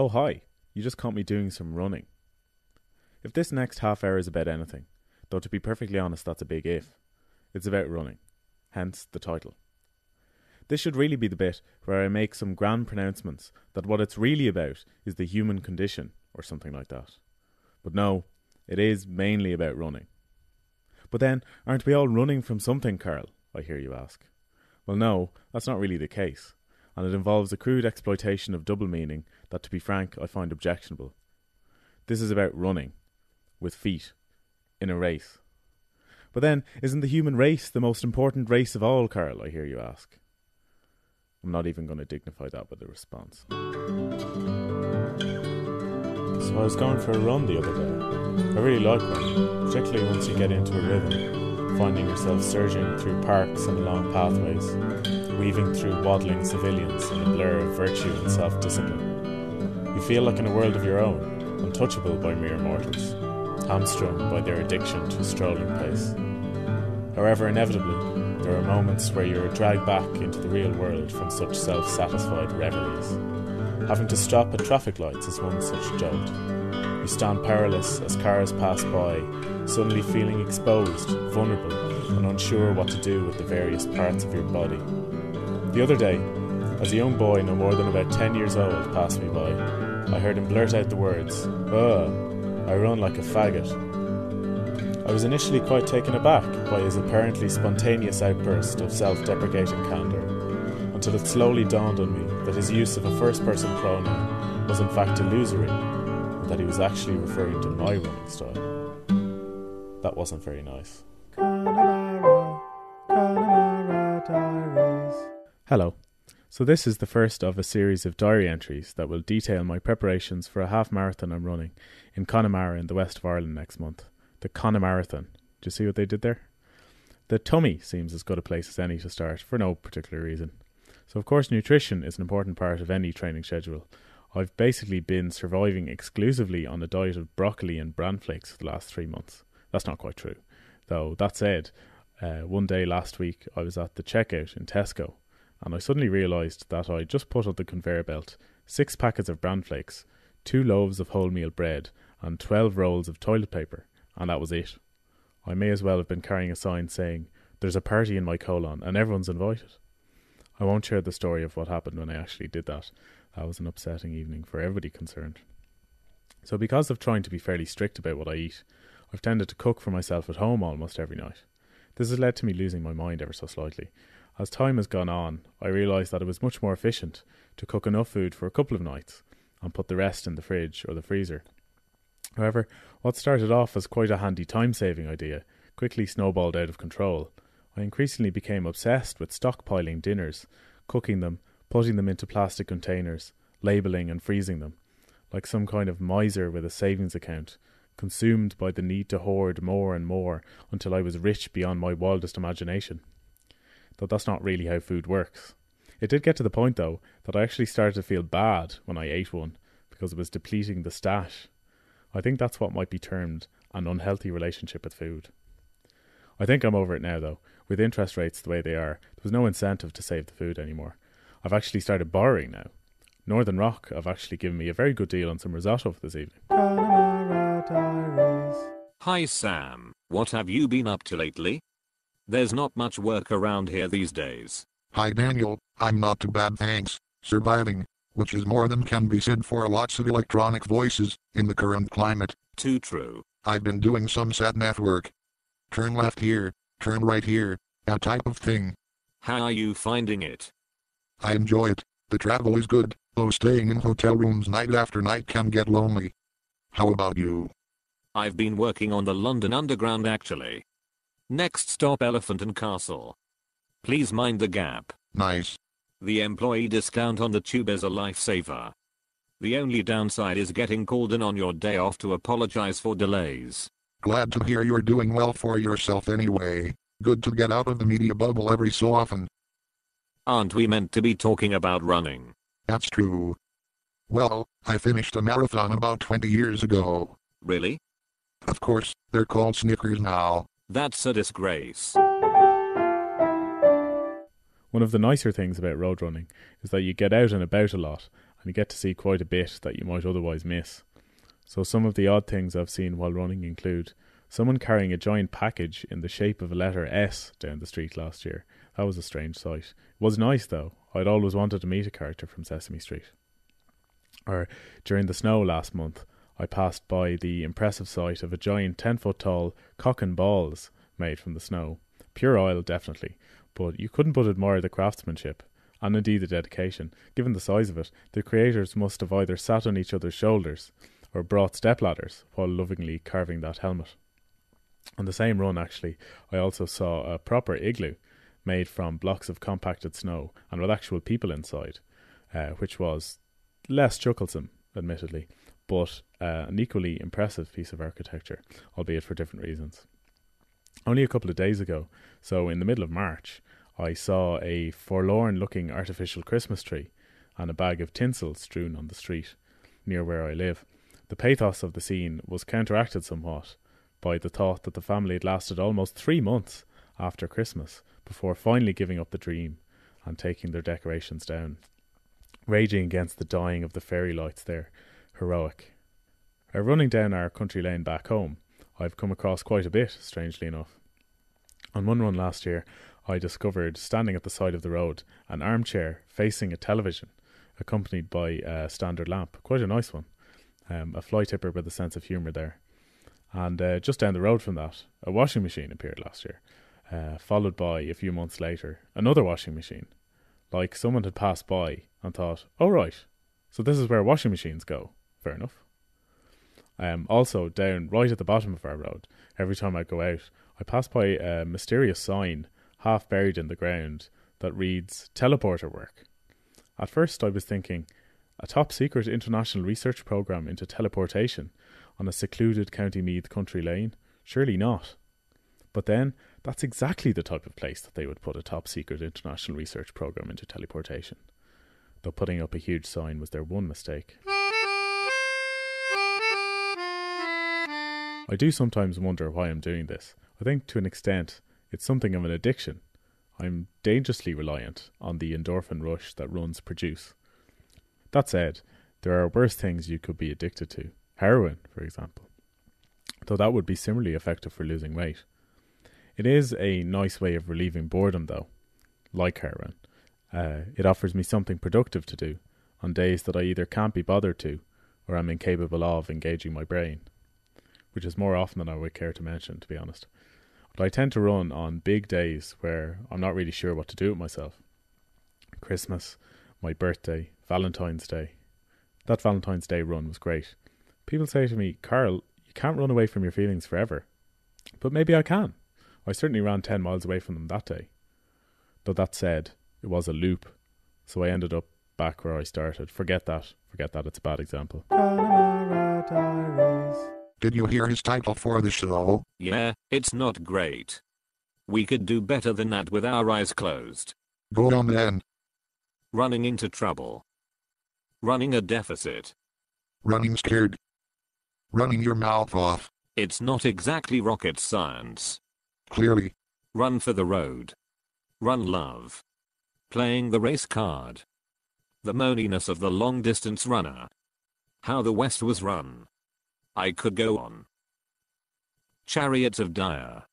Oh hi, you just caught me doing some running. If this next half hour is about anything, though to be perfectly honest that's a big if, it's about running, hence the title. This should really be the bit where I make some grand pronouncements that what it's really about is the human condition, or something like that. But no, it is mainly about running. But then, aren't we all running from something, Carl? I hear you ask. Well no, that's not really the case, and it involves a crude exploitation of double meaning that, to be frank, I find objectionable. This is about running, with feet, in a race. But then, isn't the human race the most important race of all, Carl, I hear you ask? I'm not even going to dignify that with a response. So I was going for a run the other day. I really like running, particularly once you get into a rhythm, finding yourself surging through parks and along pathways, weaving through waddling civilians in a blur of virtue and self-discipline. You feel like in a world of your own, untouchable by mere mortals, hamstrung by their addiction to a strolling pace. However, inevitably, there are moments where you are dragged back into the real world from such self-satisfied reveries. Having to stop at traffic lights is one such jolt. You stand powerless as cars pass by, suddenly feeling exposed, vulnerable, and unsure what to do with the various parts of your body. The other day, as a young boy no more than about 10 years old passed me by, I heard him blurt out the words, "Ugh, I run like a faggot." I was initially quite taken aback by his apparently spontaneous outburst of self-deprecating candour, until it slowly dawned on me that his use of a first-person pronoun was in fact illusory, and that he was actually referring to my running style. That wasn't very nice. Hello. So this is the first of a series of diary entries that will detail my preparations for a half marathon I'm running in Connemara in the west of Ireland next month. The Connemarathon. Do you see what they did there? The tummy seems as good a place as any to start, for no particular reason. So of course nutrition is an important part of any training schedule. I've basically been surviving exclusively on a diet of broccoli and bran flakes for the last 3 months. That's not quite true. Though, that said, one day last week I was at the checkout in Tesco, and I suddenly realised that I just put on the conveyor belt 6 packets of bran flakes, 2 loaves of wholemeal bread, and 12 rolls of toilet paper. And that was it. I may as well have been carrying a sign saying, "There's a party in my colon and everyone's invited." I won't share the story of what happened when I actually did that. That was an upsetting evening for everybody concerned. So because of trying to be fairly strict about what I eat, I've tended to cook for myself at home almost every night. This has led to me losing my mind ever so slightly. As time has gone on, I realised that it was much more efficient to cook enough food for a couple of nights and put the rest in the fridge or the freezer. However, what started off as quite a handy time-saving idea quickly snowballed out of control. I increasingly became obsessed with stockpiling dinners, cooking them, putting them into plastic containers, labelling and freezing them, like some kind of miser with a savings account, consumed by the need to hoard more and more until I was rich beyond my wildest imagination. Though that's not really how food works. It did get to the point, though, that I actually started to feel bad when I ate one, because it was depleting the stash. I think that's what might be termed an unhealthy relationship with food. I think I'm over it now, though. With interest rates the way they are, there was no incentive to save the food anymore. I've actually started borrowing now. Northern Rock have actually given me a very good deal on some risotto for this evening. Hi Sam, what have you been up to lately? There's not much work around here these days. Hi Daniel, I'm not too bad thanks, surviving, which is more than can be said for lots of electronic voices in the current climate. Too true. I've been doing some sat-nav work. Turn left here, turn right here, that type of thing. How are you finding it? I enjoy it. The travel is good, though staying in hotel rooms night after night can get lonely. How about you? I've been working on the London Underground actually. Next stop Elephant and Castle. Please mind the gap. Nice. The employee discount on the tube is a lifesaver. The only downside is getting called in on your day off to apologize for delays. Glad to hear you're doing well for yourself anyway. Good to get out of the media bubble every so often. Aren't we meant to be talking about running? That's true. Well, I finished a marathon about 20 years ago. Really? Of course, they're called Snickers now. That's a disgrace. One of the nicer things about road running is that you get out and about a lot and you get to see quite a bit that you might otherwise miss. So some of the odd things I've seen while running include someone carrying a giant package in the shape of a letter S down the street last year. That was a strange sight. It was nice though. I'd always wanted to meet a character from Sesame Street. Or during the snow last month, I passed by the impressive sight of a giant 10-foot tall cock and balls made from the snow. Pure oil, definitely, but you couldn't but admire the craftsmanship, and indeed the dedication. Given the size of it, the creators must have either sat on each other's shoulders or brought stepladders while lovingly carving that helmet. On the same run, actually, I also saw a proper igloo made from blocks of compacted snow and with actual people inside, which was less chucklesome, admittedly, but an equally impressive piece of architecture, albeit for different reasons. Only a couple of days ago, so in the middle of March, I saw a forlorn-looking artificial Christmas tree and a bag of tinsel strewn on the street near where I live. The pathos of the scene was counteracted somewhat by the thought that the family had lasted almost 3 months after Christmas before finally giving up the dream and taking their decorations down. Raging against the dying of the fairy lights there. Heroic. Running down our country lane back home, I've come across quite a bit, strangely enough. On one run last year, I discovered, standing at the side of the road, an armchair facing a television, accompanied by a standard lamp. Quite a nice one. A fly tipper with a sense of humour there. And just down the road from that, a washing machine appeared last year, followed by, a few months later, another washing machine. Like someone had passed by and thought, oh right, so this is where washing machines go. Fair enough. Also, down right at the bottom of our road, every time I go out, I pass by a mysterious sign, half buried in the ground, that reads, teleporter work. At first I was thinking, a top-secret international research programme into teleportation on a secluded County Meath country lane? Surely not. But then, that's exactly the type of place that they would put a top-secret international research programme into teleportation. Though putting up a huge sign was their one mistake. I do sometimes wonder why I'm doing this. I think to an extent it's something of an addiction. I'm dangerously reliant on the endorphin rush that runs produce. That said, there are worse things you could be addicted to. Heroin, for example. Though that would be similarly effective for losing weight. It is a nice way of relieving boredom though, like heroin. It offers me something productive to do on days that I either can't be bothered to or am incapable of engaging my brain. Which is more often than I would care to mention, to be honest. But I tend to run on big days where I'm not really sure what to do with myself. Christmas, my birthday, Valentine's Day. That Valentine's Day run was great. People say to me, Carl, you can't run away from your feelings forever. But maybe I can. I certainly ran 10 miles away from them that day. Though that said, it was a loop. So I ended up back where I started. Forget that, it's a bad example. Did you hear his title for the show? Yeah, it's not great. We could do better than that with our eyes closed. Go on then. Running into trouble. Running a deficit. Running scared. Running your mouth off. It's not exactly rocket science. Clearly. Run for the road. Run love. Playing the race card. The moaniness of the long distance runner. How the West was run. I could go on. Chariots of Dire.